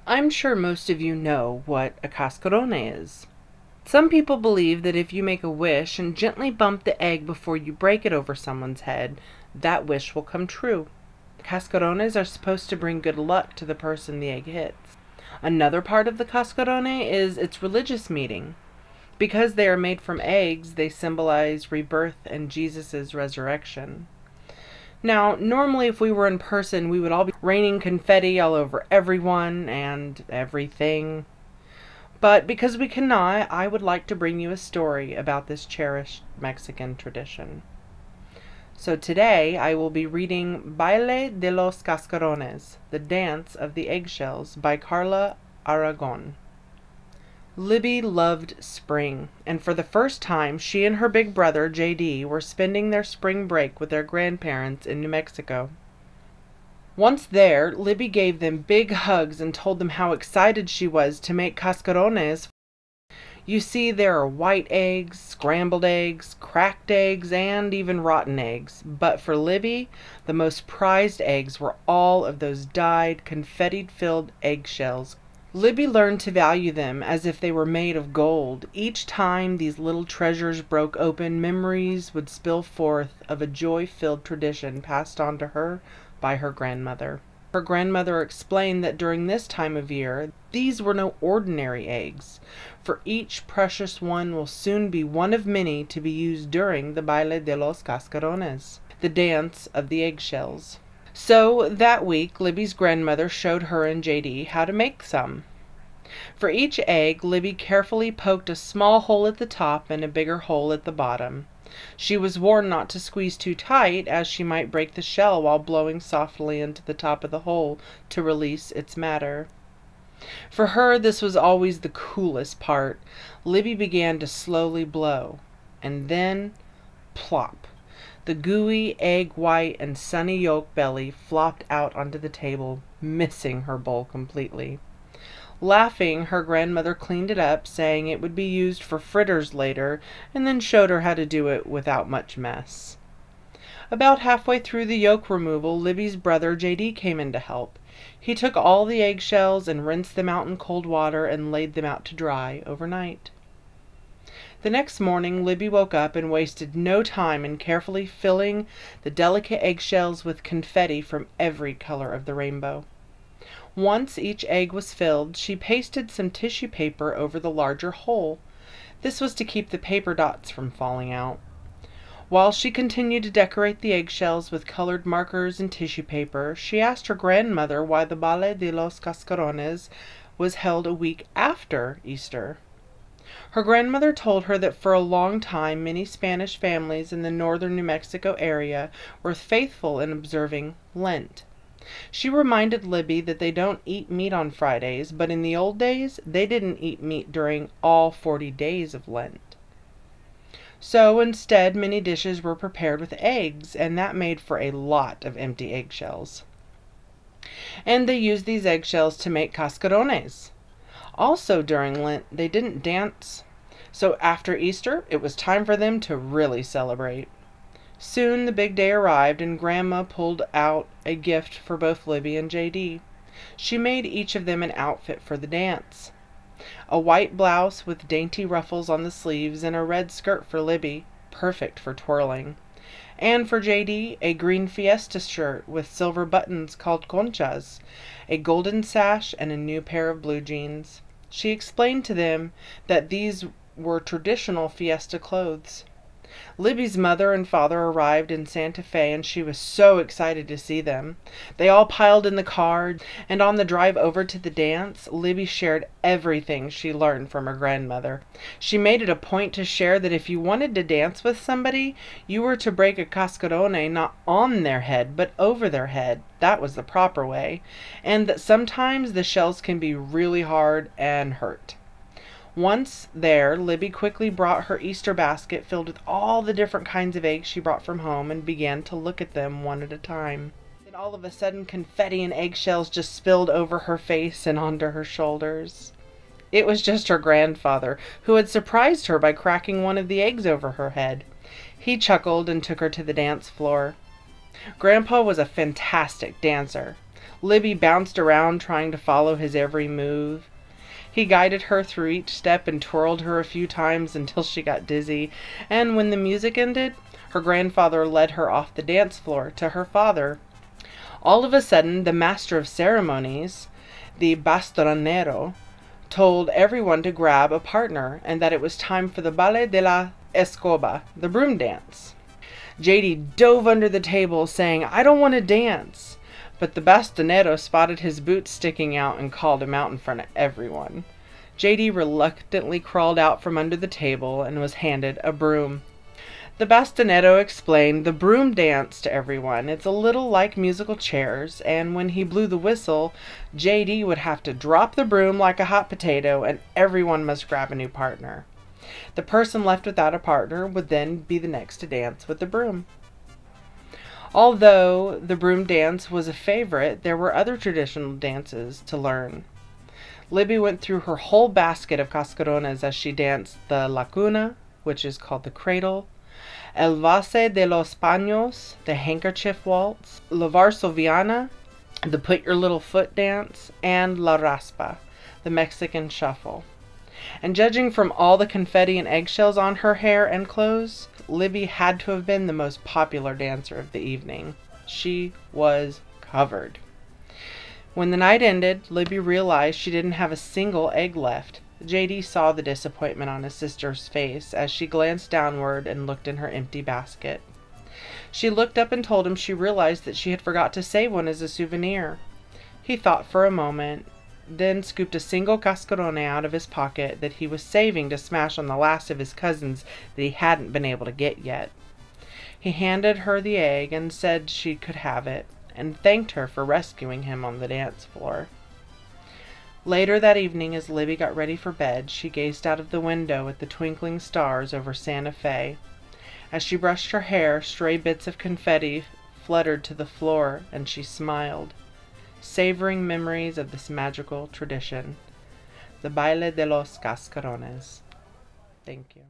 I'm sure most of you know what a cascarone is. Some people believe that if you make a wish and gently bump the egg before you break it over someone's head, that wish will come true. Cascarones are supposed to bring good luck to the person the egg hits. Another part of the cascarone is its religious meaning. Because they are made from eggs, they symbolize rebirth and Jesus' resurrection. Now, normally if we were in person, we would all be raining confetti all over everyone and everything. But because we cannot, I would like to bring you a story about this cherished Mexican tradition. So today I will be reading Baile de los Cascarones, The Dance of the Eggshells by Carla, Aragón. Libby loved spring, and for the first time she and her big brother, J.D., were spending their spring break with their grandparents in New Mexico. Once there, Libby gave them big hugs and told them how excited she was to make cascarones. You see, there are white eggs, scrambled eggs, cracked eggs, and even rotten eggs. But for Libby, the most prized eggs were all of those dyed, confetti-filled eggshells. Libby learned to value them as if they were made of gold. Each time these little treasures broke open, memories would spill forth of a joy-filled tradition passed on to her by her grandmother. Her grandmother explained that during this time of year, these were no ordinary eggs, for each precious one will soon be one of many to be used during the Baile de los Cascarones, the dance of the eggshells. So that week, Libby's grandmother showed her and J.D. how to make some. For each egg, Libby carefully poked a small hole at the top and a bigger hole at the bottom. She was warned not to squeeze too tight, as she might break the shell while blowing softly into the top of the hole to release its matter. For her, this was always the coolest part. Libby began to slowly blow, and then, plop! The gooey, egg white, and sunny yolk belly flopped out onto the table, missing her bowl completely. Laughing, her grandmother cleaned it up, saying it would be used for fritters later, and then showed her how to do it without much mess. About halfway through the yolk removal, Libby's brother J.D. came in to help. He took all the eggshells and rinsed them out in cold water and laid them out to dry overnight. The next morning, Libby woke up and wasted no time in carefully filling the delicate eggshells with confetti from every color of the rainbow. Once each egg was filled, she pasted some tissue paper over the larger hole. This was to keep the paper dots from falling out. While she continued to decorate the eggshells with colored markers and tissue paper, she asked her grandmother why the Baile de los Cascarones was held a week after Easter. Her grandmother told her that for a long time many Spanish families in the northern New Mexico area were faithful in observing Lent. She reminded Libby that they don't eat meat on Fridays, but in the old days they didn't eat meat during all 40 days of Lent. So instead, many dishes were prepared with eggs, and that made for a lot of empty eggshells. And they used these eggshells to make cascarones. Also during Lent, they didn't dance, so after Easter, it was time for them to really celebrate. Soon the big day arrived, and Grandma pulled out a gift for both Libby and J.D. She made each of them an outfit for the dance. A white blouse with dainty ruffles on the sleeves and a red skirt for Libby, perfect for twirling. And for J.D., a green fiesta shirt with silver buttons called conchas, a golden sash, and a new pair of blue jeans. She explained to them that these were traditional fiesta clothes. Libby's mother and father arrived in Santa Fe, and she was so excited to see them. They all piled in the car, and on the drive over to the dance, Libby shared everything she learned from her grandmother. She made it a point to share that if you wanted to dance with somebody, you were to break a cascarone not on their head, but over their head. That was the proper way. And that sometimes the shells can be really hard and hurt. Once there, Libby quickly brought her Easter basket filled with all the different kinds of eggs she brought from home and began to look at them one at a time. Then all of a sudden, confetti and eggshells just spilled over her face and onto her shoulders. It was just her grandfather, who had surprised her by cracking one of the eggs over her head. He chuckled and took her to the dance floor. Grandpa was a fantastic dancer. Libby bounced around trying to follow his every move. He guided her through each step and twirled her a few times until she got dizzy, and when the music ended, her grandfather led her off the dance floor to her father. All of a sudden, the master of ceremonies, the bastonero, told everyone to grab a partner and that it was time for the Baile de la Escoba, the broom dance. JD dove under the table saying, "I don't want to dance." But the bastonero spotted his boots sticking out and called him out in front of everyone. JD reluctantly crawled out from under the table and was handed a broom. The bastonero explained the broom dance to everyone. It's a little like musical chairs, and when he blew the whistle, JD would have to drop the broom like a hot potato, and everyone must grab a new partner. The person left without a partner would then be the next to dance with the broom. Although the broom dance was a favorite, there were other traditional dances to learn. Libby went through her whole basket of cascarones as she danced the la cuna, which is called the cradle, el vase de los paños, the handkerchief waltz, la varsoviana, the put your little foot dance, and la raspa, the Mexican shuffle. And judging from all the confetti and eggshells on her hair and clothes, Libby had to have been the most popular dancer of the evening. She was covered. When the night ended, Libby realized she didn't have a single egg left. JD saw the disappointment on his sister's face as she glanced downward and looked in her empty basket. She looked up and told him she realized that she had forgot to save one as a souvenir. He thought for a moment, then scooped a single cascarone out of his pocket that he was saving to smash on the last of his cousins that he hadn't been able to get yet. He handed her the egg and said she could have it, and thanked her for rescuing him on the dance floor. Later that evening, as Libby got ready for bed, she gazed out of the window at the twinkling stars over Santa Fe. As she brushed her hair, stray bits of confetti fluttered to the floor, and she smiled, savoring memories of this magical tradition, the Baile de los Cascarones. Thank you.